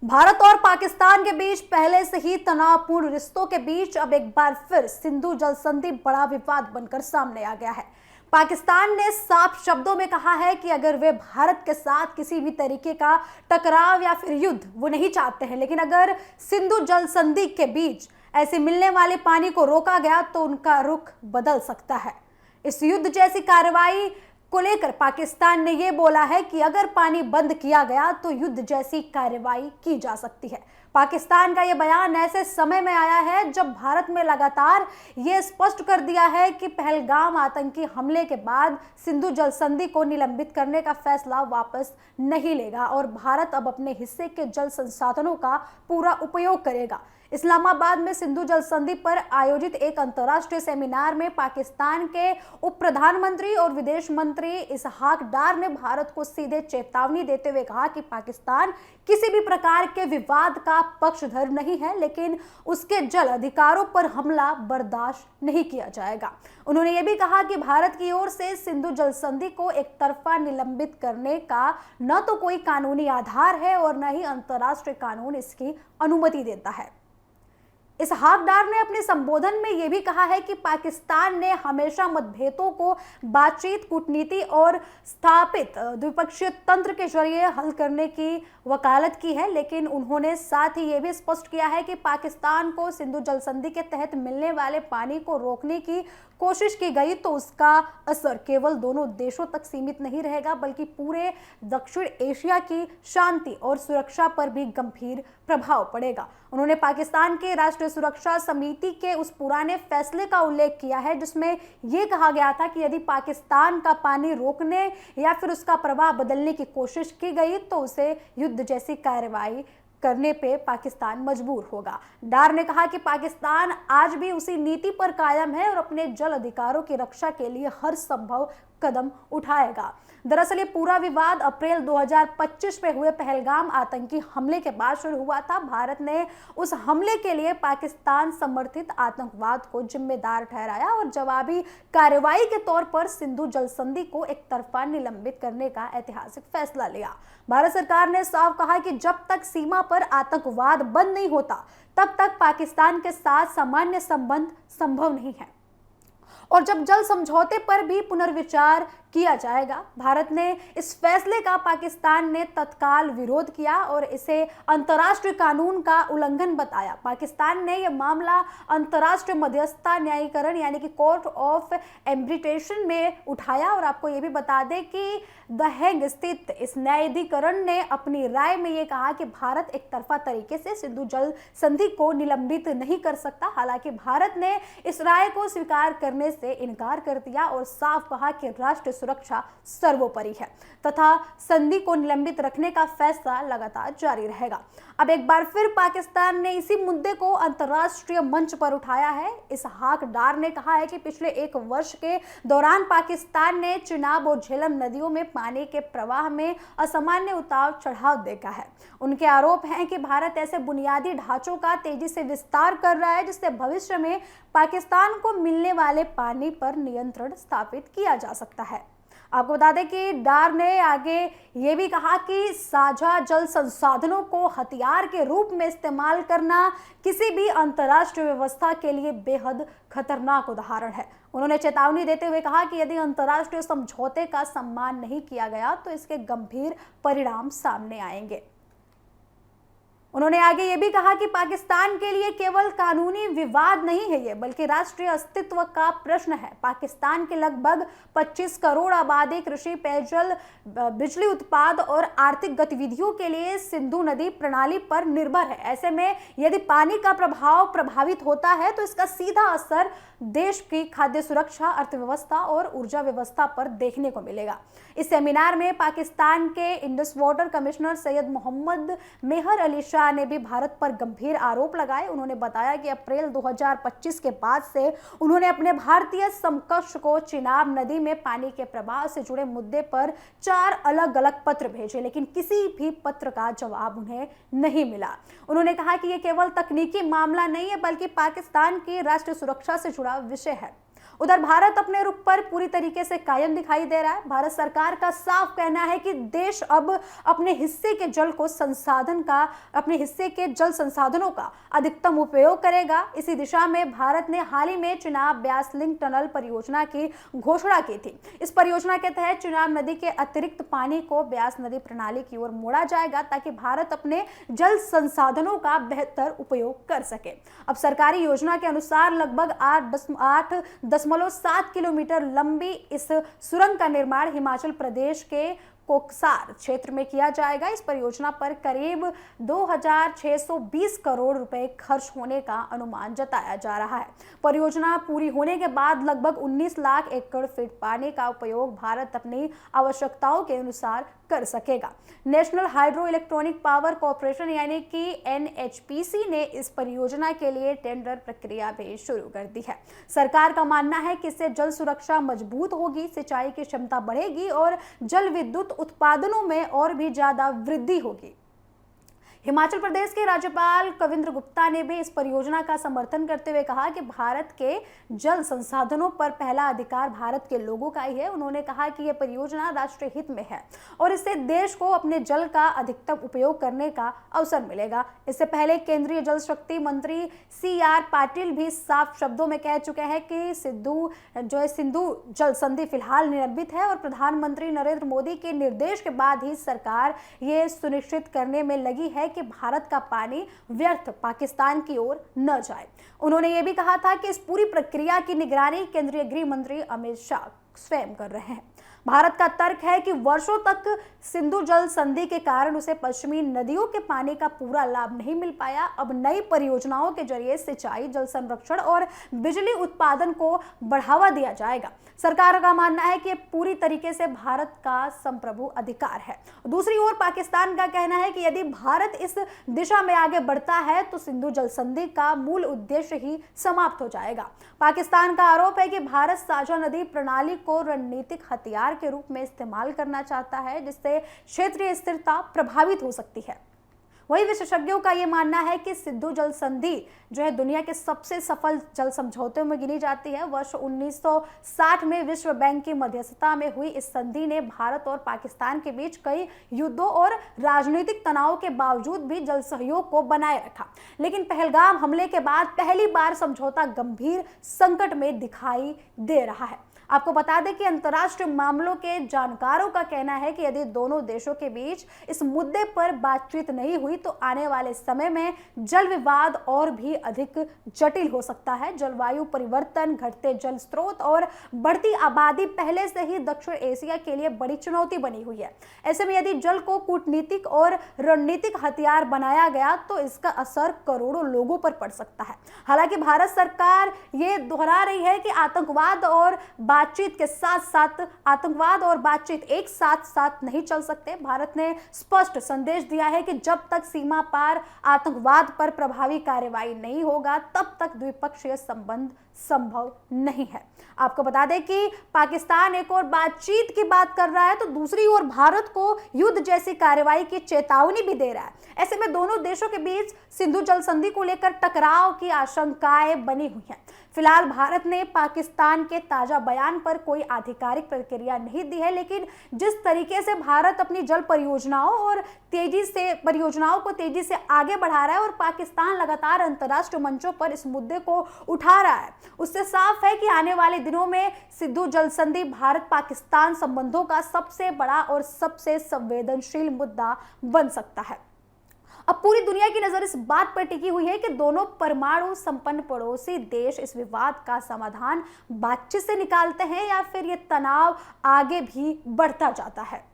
भारत और पाकिस्तान के बीच पहले से ही तनावपूर्ण रिश्तों के बीच अब एक बार फिर सिंधु जल संधि बड़ा विवाद बनकर सामने आ गया है। पाकिस्तान ने साफ शब्दों में कहा है कि अगर वे भारत के साथ किसी भी तरीके का टकराव या फिर युद्ध वो नहीं चाहते हैं, लेकिन अगर सिंधु जल संधि के बीच ऐसे मिलने वाले पानी को रोका गया तो उनका रुख बदल सकता है। इस युद्ध जैसी कार्रवाई को लेकर पाकिस्तान ने यह बोला है कि अगर पानी बंद किया गया तो युद्ध जैसी कार्रवाई की जा सकती है। पाकिस्तान का यह बयान ऐसे समय में आया है जब भारत में लगातार यह स्पष्ट कर दिया है कि पहलगाम आतंकी हमले के बाद सिंधु जल संधि को निलंबित करने का फैसला वापस नहीं लेगा और भारत अब अपने हिस्से के जल संसाधनों का पूरा उपयोग करेगा। इस्लामाबाद में सिंधु जल संधि पर आयोजित एक अंतर्राष्ट्रीय सेमिनार में पाकिस्तान के उप प्रधानमंत्री और विदेश मंत्री इसहाक डार ने भारत को सीधे चेतावनी देते हुए कहा कि पाकिस्तान किसी भी प्रकार के विवाद का पक्षधर नहीं है, लेकिन उसके जल अधिकारों पर हमला बर्दाश्त नहीं किया जाएगा। उन्होंने ये भी कहा कि भारत की ओर से सिंधु जल संधि को एक तरफा निलंबित करने का न तो कोई कानूनी आधार है और न ही अंतर्राष्ट्रीय कानून इसकी अनुमति देता है। इसहाक डार ने अपने संबोधन में यह भी कहा है कि पाकिस्तान ने हमेशा मतभेदों को बातचीत, कूटनीति और स्थापित द्विपक्षीय तंत्र के जरिए हल करने की वकालत की है, लेकिन उन्होंने साथ ही यह भी स्पष्ट किया है कि पाकिस्तान को सिंधु जल संधि के तहत मिलने वाले पानी को रोकने की कोशिश की गई तो उसका असर केवल दोनों देशों तक सीमित नहीं रहेगा, बल्कि पूरे दक्षिण एशिया की शांति और सुरक्षा पर भी गंभीर प्रभाव पड़ेगा। उन्होंने पाकिस्तान के राष्ट्रीय सुरक्षा समिति के उस पुराने फैसले का उल्लेख किया है जिसमें यह कहा गया था कि यदि पाकिस्तान का पानी रोकने या फिर उसका प्रवाह बदलने की कोशिश की गई तो उसे युद्ध जैसी कार्रवाई करने पे पाकिस्तान मजबूर होगा। डार ने कहा कि पाकिस्तान आज भी उसी नीति पर कायम है और अपने जल अधिकारों की रक्षा के लिए हर संभव कदम उठाएगा। दरअसल ये पूरा विवाद अप्रैल 2025 में हुए पहलगाम आतंकी हमले के बाद शुरू हुआ था। भारत ने उस हमले के लिए पाकिस्तान समर्थित आतंकवाद को जिम्मेदार ठहराया और जवाबी कार्रवाई के तौर पर सिंधु जल संधि को एक तरफा निलंबित करने का ऐतिहासिक फैसला लिया। भारत सरकार ने साफ कहा कि जब तक सीमा पर आतंकवाद बंद नहीं होता तब तक पाकिस्तान के साथ सामान्य संबंध संभव नहीं है और जब जल समझौते पर भी पुनर्विचार किया जाएगा। भारत ने इस फैसले का पाकिस्तान ने तत्काल विरोध किया और इसे अंतर्राष्ट्रीय कानून का उल्लंघन बताया। पाकिस्तान ने यह मामला अंतर्राष्ट्रीय मध्यस्थता न्यायीकरण यानी कि कोर्ट ऑफ आर्बिट्रेशन में उठाया और आपको यह भी बता दें कि द हेग स्थित इस न्यायाधिकरण ने अपनी राय में यह कहा कि भारत एक तरफा तरीके से सिंधु जल संधि को निलंबित नहीं कर सकता। हालांकि भारत ने इस राय को स्वीकार करने से इनकार कर दिया और साफ कहा कि राष्ट्रीय सुरक्षा सर्वोपरि है तथा संधि को निलंबित रखने का फैसला लगातार जारी रहेगा। अब एक बार फिर पाकिस्तान ने इसी मुद्दे को अंतर्राष्ट्रीय मंच पर उठाया है। इसहाक डार ने कहा है कि पिछले एक वर्ष के दौरान पाकिस्तान ने चिनाब और झेलम नदियों में पानी के प्रवाह में असामान्य उतार चढ़ाव देखा है। उनके आरोप हैं कि भारत ऐसे बुनियादी ढांचों का तेजी से विस्तार कर रहा है जिससे भविष्य में पाकिस्तान को मिलने वाले पानी पर नियंत्रण स्थापित किया जा सकता है। आपको बता दें कि डार ने आगे ये भी कहा कि साझा जल संसाधनों को हथियार के रूप में इस्तेमाल करना किसी भी अंतर्राष्ट्रीय व्यवस्था के लिए बेहद खतरनाक उदाहरण है। उन्होंने चेतावनी देते हुए कहा कि यदि अंतर्राष्ट्रीय समझौते का सम्मान नहीं किया गया तो इसके गंभीर परिणाम सामने आएंगे। उन्होंने आगे ये भी कहा कि पाकिस्तान के लिए केवल कानूनी विवाद नहीं है ये, बल्कि राष्ट्रीय अस्तित्व का प्रश्न है। पाकिस्तान के लगभग 25 करोड़ आबादी कृषि, पेयजल, बिजली उत्पाद और आर्थिक गतिविधियों के लिए सिंधु नदी प्रणाली पर निर्भर है। ऐसे में यदि पानी का प्रभाव प्रभावित होता है तो इसका सीधा असर देश की खाद्य सुरक्षा, अर्थव्यवस्था और ऊर्जा व्यवस्था पर देखने को मिलेगा। इस सेमिनार में पाकिस्तान के इंडस वाटर कमिश्नर सैयद मोहम्मद मेहर अली शाह ने भी भारत पर गंभीर आरोप लगाए। उन्होंने बताया कि अप्रैल 2025 के बाद से उन्होंने अपने भारतीय समकक्ष को चिनाब नदी में पानी के प्रवाह से जुड़े मुद्दे पर 4 अलग अलग पत्र भेजे, लेकिन किसी भी पत्र का जवाब उन्हें नहीं मिला। उन्होंने कहा कि यह केवल तकनीकी मामला नहीं है बल्कि पाकिस्तान की राष्ट्रीय सुरक्षा से जुड़ा विषय है। उधर भारत अपने रुख पर पूरी तरीके से कायम दिखाई दे रहा है। भारत सरकार का साफ कहना है कि देश अब अपने हिस्से के जल संसाधनों का अधिकतम उपयोग करेगा। इसी दिशा में भारत ने हाल ही में चिनाब ब्यास लिंक टनल परियोजना की घोषणा की थी। इस परियोजना के तहत चिनाब नदी के अतिरिक्त पानी को ब्यास नदी प्रणाली की ओर मोड़ा जाएगा ताकि भारत अपने जल संसाधनों का बेहतर उपयोग कर सके। अब सरकारी योजना के अनुसार लगभग 8.7 किलोमीटर लंबी इस सुरंग का निर्माण हिमाचल प्रदेश के कोकसार क्षेत्र में किया जाएगा। इस परियोजना पर करीब 2620 करोड़ रुपए खर्च होने का अनुमान जताया जा रहा है। परियोजना पूरी होने के बाद लगभग 19 लाख एकड़ फीट पानी का उपयोग भारत अपनी आवश्यकताओं के अनुसार कर सकेगा। National hydro electronic power corporation यानी कि NHPC ने इस परियोजना के लिए टेंडर प्रक्रिया भी शुरू कर दी है। सरकार का मानना है कि इससे जल सुरक्षा मजबूत होगी, सिंचाई की क्षमता बढ़ेगी और जल विद्युत उत्पादनों में और भी ज्यादा वृद्धि होगी। हिमाचल प्रदेश के राज्यपाल कविंद्र गुप्ता ने भी इस परियोजना का समर्थन करते हुए कहा कि भारत के जल संसाधनों पर पहला अधिकार भारत के लोगों का ही है। उन्होंने कहा कि यह परियोजना राष्ट्रीय हित में है और इससे देश को अपने जल का अधिकतम उपयोग करने का अवसर मिलेगा। इससे पहले केंद्रीय जल शक्ति मंत्री CR पाटिल भी साफ शब्दों में कह चुके हैं कि सिंधु जल संधि फिलहाल निलंबित है और प्रधानमंत्री नरेंद्र मोदी के निर्देश के बाद ही सरकार ये सुनिश्चित करने में लगी है कि भारत का पानी व्यर्थ पाकिस्तान की ओर न जाए। उन्होंने ये भी कहा था कि इस पूरी प्रक्रिया की निगरानी केंद्रीय गृह मंत्री अमित शाह स्वयं कर रहे हैं। भारत का तर्क है कि वर्षों तक सिंधु जल संधि के कारण उसे पश्चिमी नदियों के पानी का पूरा लाभ नहीं मिल पाया। अब नई परियोजनाओं के जरिए सिंचाई, जल संरक्षण और बिजली उत्पादन को बढ़ावा दिया जाएगा। सरकार का मानना है कि पूरी तरीके से भारत का संप्रभु अधिकार है। दूसरी ओर पाकिस्तान का कहना है कि यदि भारत इस दिशा में आगे बढ़ता है तो सिंधु जल संधि का मूल उद्देश्य ही समाप्त हो जाएगा। पाकिस्तान का आरोप है कि भारत साझा नदी प्रणाली को रणनीतिक हथियार के रूप में इस्तेमाल करना चाहता है, जिससे क्षेत्रीय स्थिरता प्रभावित हो सकती है। वही विशेषज्ञों का यह मानना है कि सिंधु जल संधि जो है दुनिया के सबसे सफल जल समझौतों में गिनी जाती है। वर्ष 1960 में विश्व बैंक की मध्यस्थता में हुई इस संधि ने भारत और पाकिस्तान के बीच कई युद्धों और राजनीतिक तनाव के बावजूद भी जल सहयोग को बनाए रखा। लेकिन पहलगाम हमले के बाद पहली बार समझौता गंभीर संकट में दिखाई दे रहा है। आपको बता दें कि अंतर्राष्ट्रीय मामलों के जानकारों का कहना है कि यदि दोनों देशों के बीच इस मुद्दे पर बातचीत नहीं हुई तो आने वाले समय में जल विवाद और भी अधिक जटिल हो सकता है। जलवायु परिवर्तन, घटते जल स्रोत और बढ़ती आबादी पहले से ही दक्षिण एशिया के लिए बड़ी चुनौती बनी हुई है। ऐसे में यदि जल को कूटनीतिक और रणनीतिक हथियार बनाया गया तो इसका असर करोड़ों लोगों पर पड़ सकता है। हालांकि भारत सरकार ये दोहरा रही है कि आतंकवाद और बातचीत एक साथ नहीं चल सकते। भारत ने स्पष्ट संदेश दिया है कि जब तक सीमा पार आतंकवाद पर प्रभावी कार्रवाई नहीं होगा तब तक द्विपक्षीय संबंध संभव नहीं है। आपको बता दें कि पाकिस्तान एक और बातचीत की बात कर रहा है तो दूसरी ओर भारत को युद्ध जैसी कार्रवाई की चेतावनी भी दे रहा है। ऐसे में दोनों देशों के बीच सिंधु जल संधि को लेकर टकराव की आशंकाएं बनी हुई हैं। फिलहाल भारत ने पाकिस्तान के ताजा बयान पर कोई आधिकारिक प्रतिक्रिया नहीं दी है, लेकिन जिस तरीके से भारत अपनी जल परियोजनाओं को तेजी से आगे बढ़ा रहा है और पाकिस्तान लगातार अंतर्राष्ट्रीय मंचों पर इस मुद्दे को उठा रहा है, उससे साफ है कि आने वाले दिनों में सिंधु जल संधि भारत पाकिस्तान संबंधों का सबसे बड़ा और सबसे संवेदनशील मुद्दा बन सकता है। अब पूरी दुनिया की नजर इस बात पर टिकी हुई है कि दोनों परमाणु संपन्न पड़ोसी देश इस विवाद का समाधान बातचीत से निकालते हैं या फिर ये तनाव आगे भी बढ़ता जाता है।